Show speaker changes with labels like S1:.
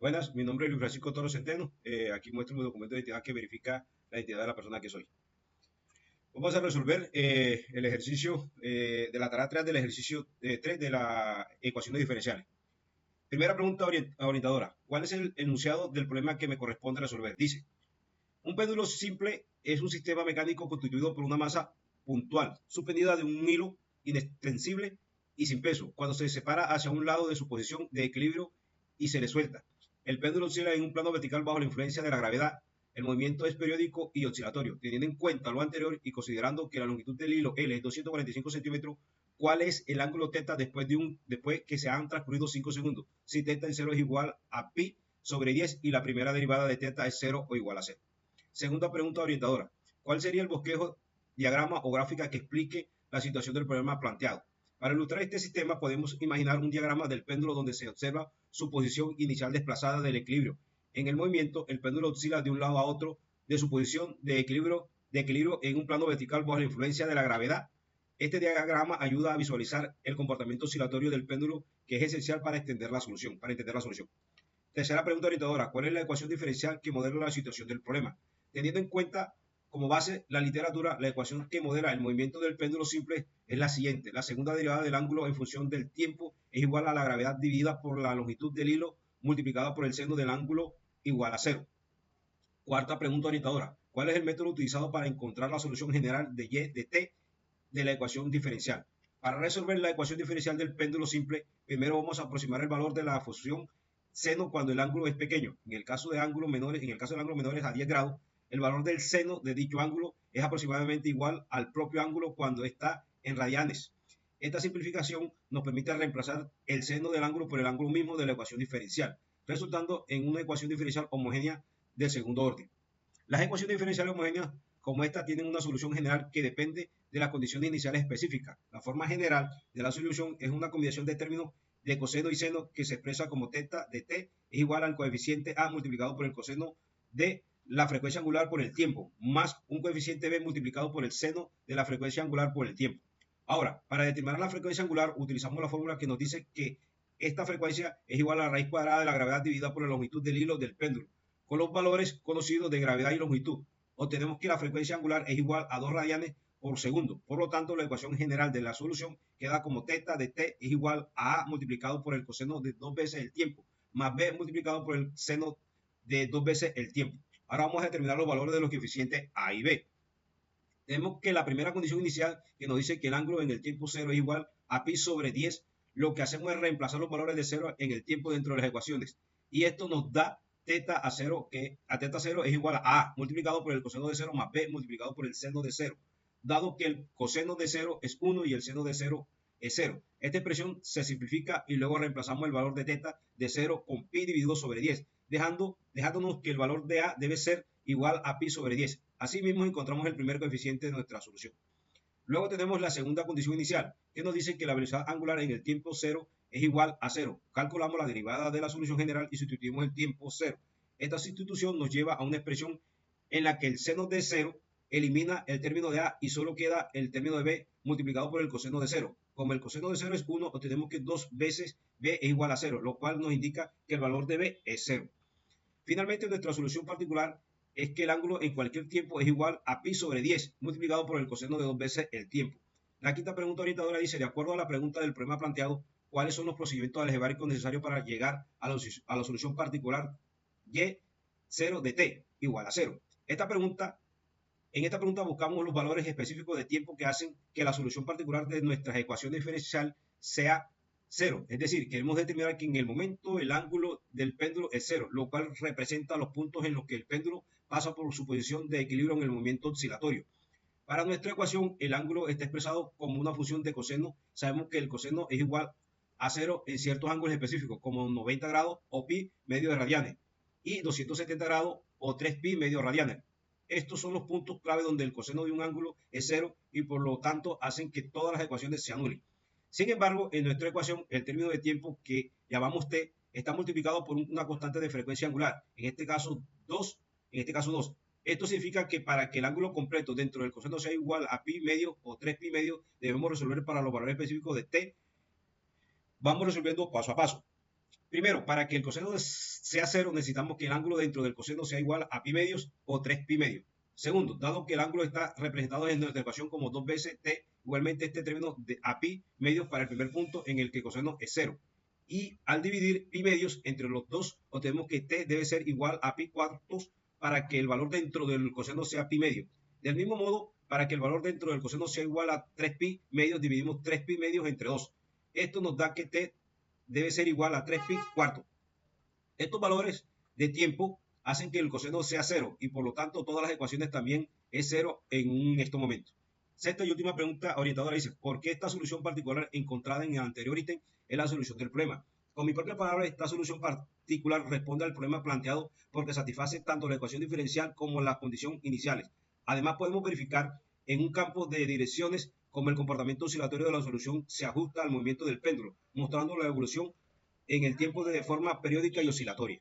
S1: Buenas, mi nombre es Luis Francisco Toro Centeno. Aquí muestro mi documento de identidad que verifica la identidad de la persona que soy. Vamos a resolver el ejercicio de la tarea 3 del ejercicio 3 de las ecuaciones diferenciales. Primera pregunta orientadora. ¿Cuál es el enunciado del problema que me corresponde resolver? Dice, un péndulo simple es un sistema mecánico constituido por una masa puntual, suspendida de un hilo inextensible y sin peso, cuando se separa hacia un lado de su posición de equilibrio y se le suelta. El péndulo oscila en un plano vertical bajo la influencia de la gravedad. El movimiento es periódico y oscilatorio. Teniendo en cuenta lo anterior y considerando que la longitud del hilo L es 245 centímetros, ¿cuál es el ángulo θ después que se han transcurrido 5 segundos? Si θ en 0 es igual a pi sobre 10 y la primera derivada de θ es 0 o igual a 0. Segunda pregunta orientadora. ¿Cuál sería el bosquejo, diagrama o gráfica que explique la situación del problema planteado? Para ilustrar este sistema podemos imaginar un diagrama del péndulo donde se observa su posición inicial desplazada del equilibrio. En el movimiento, el péndulo oscila de un lado a otro de su posición de equilibrio en un plano vertical bajo la influencia de la gravedad. Este diagrama ayuda a visualizar el comportamiento oscilatorio del péndulo, que es esencial para entender la solución. Tercera pregunta orientadora. ¿Cuál es la ecuación diferencial que modela la situación del problema? Teniendo en cuenta como base la literatura, la ecuación que modela el movimiento del péndulo simple es la siguiente. La segunda derivada del ángulo en función del tiempo es igual a la gravedad dividida por la longitud del hilo multiplicada por el seno del ángulo igual a 0. Cuarta pregunta orientadora. ¿Cuál es el método utilizado para encontrar la solución general de y de t de la ecuación diferencial? Para resolver la ecuación diferencial del péndulo simple, primero vamos a aproximar el valor de la función seno cuando el ángulo es pequeño. En el caso de ángulos menores a 10 grados, el valor del seno de dicho ángulo es aproximadamente igual al propio ángulo cuando está en radianes. Esta simplificación nos permite reemplazar el seno del ángulo por el ángulo mismo de la ecuación diferencial, resultando en una ecuación diferencial homogénea del segundo orden. Las ecuaciones diferenciales homogéneas como esta tienen una solución general que depende de las condiciones iniciales específicas. La forma general de la solución es una combinación de términos de coseno y seno que se expresa como θ de t es igual al coeficiente a multiplicado por el coseno de la frecuencia angular por el tiempo, más un coeficiente b multiplicado por el seno de la frecuencia angular por el tiempo. Ahora, para determinar la frecuencia angular utilizamos la fórmula que nos dice que esta frecuencia es igual a la raíz cuadrada de la gravedad dividida por la longitud del hilo del péndulo. Con los valores conocidos de gravedad y longitud, obtenemos que la frecuencia angular es igual a 2 radianes por segundo. Por lo tanto, la ecuación general de la solución queda como θ de t es igual a A multiplicado por el coseno de 2 veces el tiempo, más B multiplicado por el seno de 2 veces el tiempo. Ahora vamos a determinar los valores de los coeficientes A y B. Tenemos que la primera condición inicial que nos dice que el ángulo en el tiempo 0 es igual a pi sobre 10. Lo que hacemos es reemplazar los valores de 0 en el tiempo dentro de las ecuaciones. Y esto nos da θ a 0, que a θ 0 es igual a A multiplicado por el coseno de 0 más B multiplicado por el seno de 0. Dado que el coseno de 0 es 1 y el seno de 0 es 0. Esta expresión se simplifica y luego reemplazamos el valor de θ de 0 con pi dividido sobre 10, dejándonos que el valor de A debe ser igual a pi sobre 10. Asimismo encontramos el primer coeficiente de nuestra solución. Luego tenemos la segunda condición inicial, que nos dice que la velocidad angular en el tiempo 0 es igual a 0. Calculamos la derivada de la solución general y sustituimos el tiempo 0. Esta sustitución nos lleva a una expresión en la que el seno de 0 elimina el término de A y solo queda el término de B multiplicado por el coseno de 0. Como el coseno de 0 es 1, obtenemos que 2 veces B es igual a 0, lo cual nos indica que el valor de B es 0. Finalmente, nuestra solución particular es que el ángulo en cualquier tiempo es igual a pi sobre 10 multiplicado por el coseno de 2 veces el tiempo. La quinta pregunta orientadora dice, de acuerdo a la pregunta del problema planteado, ¿cuáles son los procedimientos algebraicos necesarios para llegar a la solución particular y0 de t igual a 0? En esta pregunta buscamos los valores específicos de tiempo que hacen que la solución particular de nuestras ecuaciones diferenciales sea 0. Es decir, queremos determinar que en el momento el ángulo del péndulo es 0, lo cual representa los puntos en los que el péndulo pasa por su posición de equilibrio en el movimiento oscilatorio. Para nuestra ecuación, el ángulo está expresado como una función de coseno. Sabemos que el coseno es igual a 0 en ciertos ángulos específicos, como 90 grados o pi medio de radianes, y 270 grados o 3 pi medio radianes. Estos son los puntos clave donde el coseno de un ángulo es 0 y por lo tanto hacen que todas las ecuaciones se anulen. Sin embargo, en nuestra ecuación, el término de tiempo que llamamos t está multiplicado por una constante de frecuencia angular, en este caso 2. Esto significa que para que el ángulo completo dentro del coseno sea igual a pi medio o 3 pi medio, debemos resolver para los valores específicos de t. Vamos resolviendo paso a paso. Primero, para que el coseno sea cero, necesitamos que el ángulo dentro del coseno sea igual a pi medios o 3 pi medios. Segundo, dado que el ángulo está representado en nuestra ecuación como 2 veces t, igualmente este término de a pi medios para el primer punto en el que el coseno es cero. Y al dividir pi medios entre los dos, obtenemos que t debe ser igual a pi cuartos para que el valor dentro del coseno sea pi medio. Del mismo modo, para que el valor dentro del coseno sea igual a 3 pi medios, dividimos 3 pi medios entre 2. Esto nos da que t debe ser igual a 3 pi cuartos. Estos valores de tiempo hacen que el coseno sea cero y por lo tanto todas las ecuaciones también es cero en estos momentos. Sexta y última pregunta orientadora dice, ¿por qué esta solución particular encontrada en el anterior ítem es la solución del problema? Con mi propia palabra, esta solución particular responde al problema planteado porque satisface tanto la ecuación diferencial como las condiciones iniciales. Además, podemos verificar en un campo de direcciones cómo el comportamiento oscilatorio de la solución se ajusta al movimiento del péndulo, mostrando la evolución en el tiempo de forma periódica y oscilatoria.